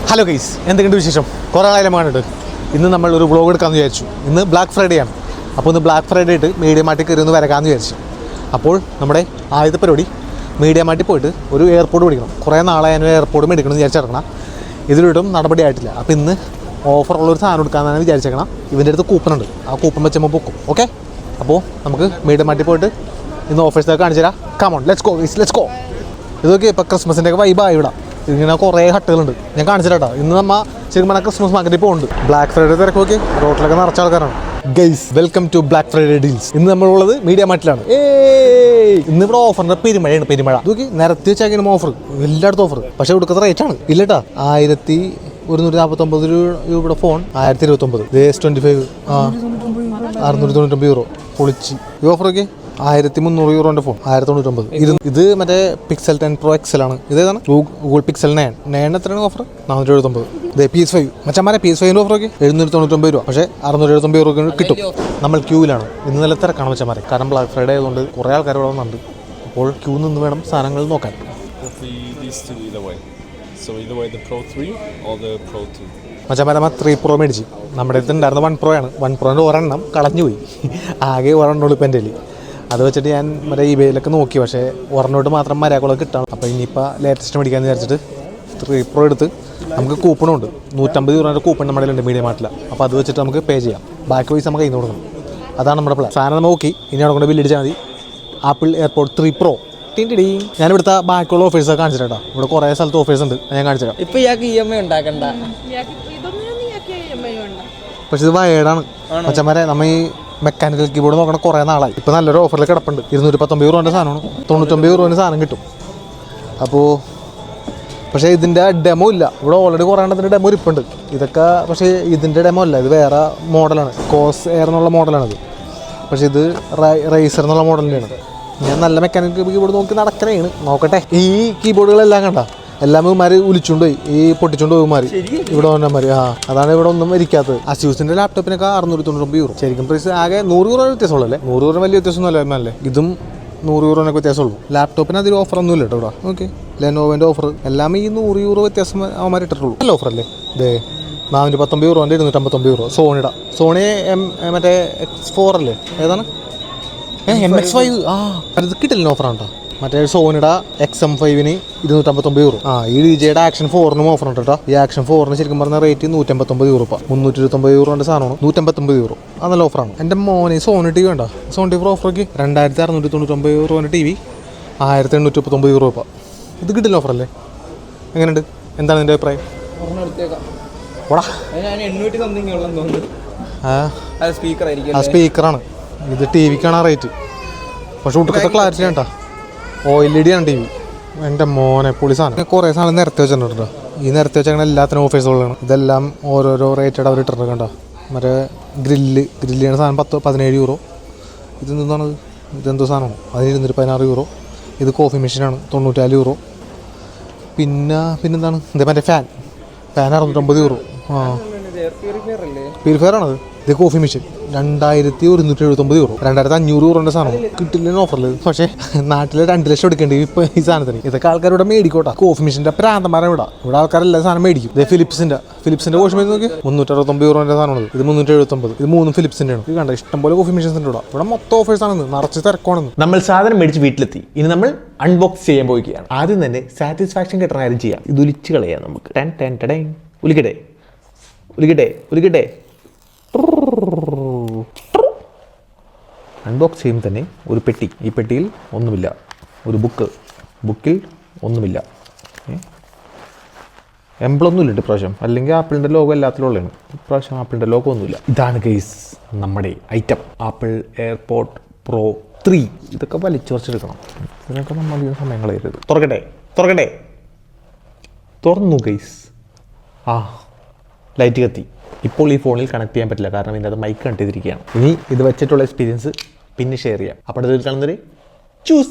Hello guys, എന്തൊക്കെയുണ്ട് വിശേഷം? കുറേ കാലം കണ്ടിട്ട് ഇന്ന് നമ്മൾ ഒരു വ്ളോഗ് എടുക്കാമെന്ന് വിചാരിച്ചു. ഇന്ന് ബ്ലാക്ക് ഫ്രൈഡേ ആണ്. അപ്പോൾ ഇന്ന് ബ്ലാക്ക് ഫ്രൈഡേ ആയിട്ട് മീഡിയ മാർട്ടിൽ കയറി ഒന്ന് വരക്കാമെന്ന് വിചാരിച്ചു. അപ്പോൾ നമ്മുടെ ആദ്യത്തെ പരിപാടി മീഡിയ മാർട്ടിൽ പോയിട്ട് ഒരു എയർപോർട്ട് മേടിക്കണം. കുറേ നാളെ ഞാൻ എയർപോർട്ട് മേടിക്കണമെന്ന് വിചാരിച്ചിറങ്ങണം. ഇതിലിട്ടും നടപടി ആയിട്ടില്ല. അപ്പോൾ ഇന്ന് ഓഫറുള്ളൊരു സാധനം എടുക്കാമെന്നാണ് വിചാരിച്ചേക്കണം. ഇവൻ്റെ അടുത്ത് കൂപ്പണുണ്ട്, ആ കൂപ്പൺ വെച്ചുമ്പോൾ പൊക്കും. ഓക്കെ, അപ്പോൾ നമുക്ക് മീഡിയ മാർട്ടിൽ പോയിട്ട് ഇന്ന് ഓഫേഴ്സൊക്കെ കാണിച്ചു തരാം. Come on, let's go guys, let's go. ഇതൊക്കെ ഇപ്പോൾ ക്രിസ്മസിൻ്റെ ഒക്കെ വൈബായി ഇവിടെ. ഇങ്ങനെ കുറേ ഹട്ടുകളുണ്ട്, ഞാൻ കാണിച്ചിട്ടാ. ഇന്ന് നമ്മൾ ശരിക്കും പറഞ്ഞാൽ ക്രിസ്മസ് മാർക്കറ്റിൽ പോകുന്നുണ്ട്. ബ്ലാക്ക് ഫ്രൈഡേ തിരക്ക് നോക്കി റോട്ടിലൊക്കെ നിറച്ച ആൾക്കാരാണ്. Guys, welcome to black Friday deals. ഇന്ന് നമ്മളുള്ളത് മീഡിയ മാർട്ടിലാണ്. ഇന്ന് ഇവിടെ ഓഫറിന്റെ പെരുമഴയാണ്. പെരുമഴ നോക്കി നിരത്തി വെച്ചാൽ ഓഫർ, എല്ലായിടത്തും ഓഫർ. പക്ഷെ ഇവിടുത്തെ റേറ്റ് ആണ് ഇല്ലട്ടാ. 1149 രൂപയുടെ ഫോൺ 1029. S25 699 €. പൊളിച്ച് ഈ ഓഫറൊക്കെ 1300 €ന്റെ ഫോൺ 1099. ഇത് മറ്റേ പിക്സൽ 10 Pro XL ആണ്. ഇതേതാണ്? ഗൂഗിൾ പിക്സൽ 9 എത്രയാണ് ഓഫർ? 479. ഇത് PS5 മച്ചന്മാരെ PS5 ഓഫറൊക്കെ 799 രൂപ. പക്ഷേ 679 € കിട്ടും. നമ്മൾ ക്യൂവിലാണ്. ഇന്ന് നല്ല തിരക്കാണ് മച്ചന്മാരെ. കാരണം ബ്ലാക്ക് ഫ്രൈഡേ ആയതുകൊണ്ട് കുറേ ആൾക്കാർ ഇവിടെ വന്നിട്ടുണ്ട്. അപ്പോൾ ക്യൂ നിന്ന് വേണം സാധനങ്ങൾ നോക്കാൻ. മച്ചന്മാരെ 3 Pro മേടിച്ച്. നമ്മുടെ അടുത്ത് ഉണ്ടായിരുന്ന 1 Pro ആണ്. 1 Proൻ്റെ ഒരെണ്ണം കളഞ്ഞുപോയി. ആകെ ഒരെണ്ണമുള്ളൂ ഇപ്പം എൻ്റെ കയ്യിൽ. അത് വെച്ചിട്ട് ഞാൻ മറ്റേ ഇബേയിലൊക്കെ നോക്കി. പക്ഷേ ഒരെണ്ണോട്ട് മാത്രം മര്യാദകളൊക്കെ കിട്ടണം. അപ്പോൾ ഇനിയിപ്പോൾ ലേറ്റസ്റ്റ് മേടിക്കാമെന്ന് വിചാരിച്ചിട്ട് 3 Pro എടുത്ത് നമുക്ക് കൂപ്പണുണ്ട്. 150 € കൂപ്പൺ നമ്മുടെ ഉണ്ട് മീഡിയ മാർട്ടിൽ. അപ്പോൾ അത് വെച്ചിട്ട് നമുക്ക് പേ ചെയ്യാം. ബാക്കി പൈസ നമുക്ക് കയ്യിൽ നിന്ന് കൊടുക്കണം. അതാണ് നമ്മുടെ പ്ലാൻ. സാധനം നോക്കി ഇനി അവിടെ കൊണ്ട് ബില്ലടിച്ചാൽ മതി. Apple airport 3 Pro. ഞാൻ ഇവിടുത്തെ ബാക്കിയുള്ള ഓഫേഴ്സൊക്കെ കാണിച്ചിട്ടാ. ഇവിടെ കുറേ സ്ഥലത്ത് ഓഫേഴ്സ് ഉണ്ട്, ഞാൻ കാണിച്ചു തരാം. ഇപ്പൊ ഇയാൾക്ക് EMI ഉണ്ടാക്കണ്ട. പക്ഷെ ഇത് വയേഡാണ് മച്ചന്മാരെ. നമ്മൾ ഈ മെക്കാനിക്കൽ കീബോർഡ് നോക്കണം കുറേ നാളായി. ഇപ്പോൾ നല്ലൊരു ഓഫറിൽ കിടപ്പുണ്ട്. 219 € സാധനമാണ്. 99 € സാധനം കിട്ടും. അപ്പോൾ പക്ഷേ ഇതിൻ്റെ ഡെമോ ഇല്ല ഇവിടെ. ഓൾറെഡി കുറേ എണ്ണത്തിൻ്റെ ഡെമോ ഇരിപ്പുണ്ട്. ഇതൊക്കെ പക്ഷേ ഇതിൻ്റെ ഡെമോ അല്ല, ഇത് വേറെ മോഡലാണ്. കോസ് എയർ എന്നുള്ള മോഡലാണിത്. പക്ഷേ ഇത് റൈസർ എന്നുള്ള മോഡലിൻ്റെയാണ്. ഞാൻ നല്ല മെക്കാനിക്കൽ കീബോർഡ് നോക്കി നടക്കണേണ്. നോക്കട്ടെ. ഈ കീബോർഡുകളെല്ലാം കണ്ട എല്ലാം ഇവന്മാർ ഉലിച്ചുകൊണ്ട് പോയി. ഈ പൊട്ടിച്ചുകൊണ്ട് പോയിമാർ ഇവിടെ വന്നമാർ. അതാണ് ഇവിടെ ഒന്നും ഇരിക്കാത്തത്. അസ്യൂസിൻ്റെ ലാപ്ടോപ്പിനൊക്കെ 699 €. ശരിക്കും പ്രൈസ് ആകെ 100 € വ്യത്യാസമുള്ളൂ. 100 € വലിയ വ്യത്യാസമൊന്നും അല്ലേ. ഇതും 100 € വ്യത്യാസമുള്ളൂ. ലാപ്ടോപ്പിന് അതിൽ ഓഫറൊന്നും ഇല്ല കേട്ടോ ഇവിടെ. ഓക്കെ, ലെനോവോൻ്റെ ഓഫർ എല്ലാം ഈ 100 € വ്യത്യാസം അവന്മാർ ഇട്ടിട്ടുള്ളൂ. നല്ല ഓഫറല്ലേ ഇതേ. 419 € 259 €. സോണി മറ്റേ X4 അല്ലേ, ഏതാണ് MX5. അത് കിട്ടില്ല ഓഫറാണ് കേട്ടോ. മറ്റേ സോണിയുടെ XM5-ന് 259 €. ഈ DJയുടെ ആക്ഷൻ 4-നും ഓഫർ ഉണ്ട് കേട്ടോ. ഈ ആക്ഷൻ 4-ന് ശരിക്കും പറഞ്ഞ റേറ്റ് 159 €. 329 € സാധനമാണ് 159 €. അത് നല്ല ഓഫറാണ്. എൻ്റെ മോനെ സോണി TV വേണ്ട. സോണി TV ഓഫറൊക്കെ 2699 € TV 1839 €. ഇത് കിട്ടില്ല ഓഫറല്ലേ? എങ്ങനെയുണ്ട്? എന്താണ് നിൻ്റെ അഭിപ്രായം? ആ സ്പീക്കറാണ്. ഇത് TV-ക്കാണ് റേറ്റ്. പക്ഷെ ഒട്ടുക്കത്തെ ക്ലാരിറ്റി ആണ് കേട്ടോ. OLED ആണ് TV. എൻ്റെ മോനെ പൊളി സാധനം. കുറേ സാധനം നിരത്തി വെച്ചിട്ടുണ്ട് കേട്ടോ. ഈ നിരത്തി വെച്ചാൽ എല്ലാത്തിനും ഓഫേഴ്സുകളാണ്. ഇതെല്ലാം ഓരോരോ റേറ്റഡ് അവർ ഇട്ടിട്ടുണ്ട് കേട്ടോ. മറ്റേ ഗ്രില്ലിയാണ് സാധനം 17 €. ഇതെന്താണത്? ഇതെന്തോ സാധനമാണ്. അതിന് 216 €. ഇത് കോഫി മെഷീനാണ് 94 €. പിന്നെന്താണ് ഇത്? മറ്റേ ഫാൻ 650 €. പ്യൂരിഫയർ ആണത്. ഇത് കോഫി മെഷീൻ 2179 €. 2500 € സാധനം കിട്ടില്ല ഓഫറിൽ. പക്ഷേ നാട്ടിൽ 2 ലക്ഷം എടുക്കേണ്ടി ഇപ്പോൾ ഈ സാധനത്തിന്. ഇതൊക്കെ ആൾക്കാർ ഇവിടെ മേടിക്കോട്ടെ. കോഫി മെഷീൻ്റെ പ്രാന്തന്മാരെ ഇവിടെ ആൾക്കാരെല്ലാം സാധനം മേടിക്കും. ഇത് ഫിലിപ്സിൻ്റെ കോഫി മെഷീൻ നോക്കി 369 € സാധനമാണ്. ഇത് 379. ഇത് 3 ഫിലിപ്സിൻ്റെ ആണ്. ഇത് കണ്ട ഇഷ്ടംപോലെ കോഫി മെഷീൻസ് ഉണ്ട് ഇവിടെ മൊത്തം ഓഫേഴ്സ് ആണ്. നിറച്ച് തിരക്കാണെന്ന്. നമ്മൾ സാധനം മേടിച്ച് വീട്ടിലെത്തി. ഇനി നമ്മൾ അൺബോക്സ് ചെയ്യാൻ പോവുകയാണ്. ആദ്യം തന്നെ സാറ്റിസ്ഫാക്ഷൻ കിട്ടണ കാര്യം ചെയ്യാം. ഇത് ഉലിച്ച് കളയാം നമുക്ക്. ഉലിക്കട്ടെ. അൺബോക്സ് ചെയ്യുമ്പോൾ തന്നെ ഒരു പെട്ടി. ഈ പെട്ടിയിൽ ഒന്നുമില്ല. ഒരു ബുക്കിൽ ഒന്നുമില്ല. എംബ്ലൊന്നുമില്ല ഇപ്രാവശ്യം. അല്ലെങ്കിൽ ആപ്പിളിൻ്റെ ലോഗോ എല്ലാത്തിലും ഉള്ളതാണ്. ഇപ്രാവശ്യം ആപ്പിളിൻ്റെ ലോഗോ ഒന്നുമില്ല. ഇതാണ് ഗൈസ് നമ്മുടെ ഐറ്റം. Apple airport Pro 3. ഇതൊക്കെ വലിച്ചു വരച്ചെടുക്കണം. ഇതിനൊക്കെ നമ്മൾ ഈ സമയം കളയരുത്. തുറക്കട്ടെ. തുറന്നു ഗൈസ്. ലൈറ്റ് കത്തി. ഇപ്പോൾ ഈ ഫോണിൽ കണക്ട് ചെയ്യാൻ പറ്റില്ല, കാരണം ഇതിനകത്ത് മൈക്ക് കണക്ട് ചെയ്തിരിക്കുകയാണ്. ഇനി ഇത് വെച്ചിട്ടുള്ള എക്സ്പീരിയൻസ് പിന്നെ ഷെയർ ചെയ്യാം. അപ്പോൾ ഇതിൽ കാണുന്നവരെ ചൂസ്.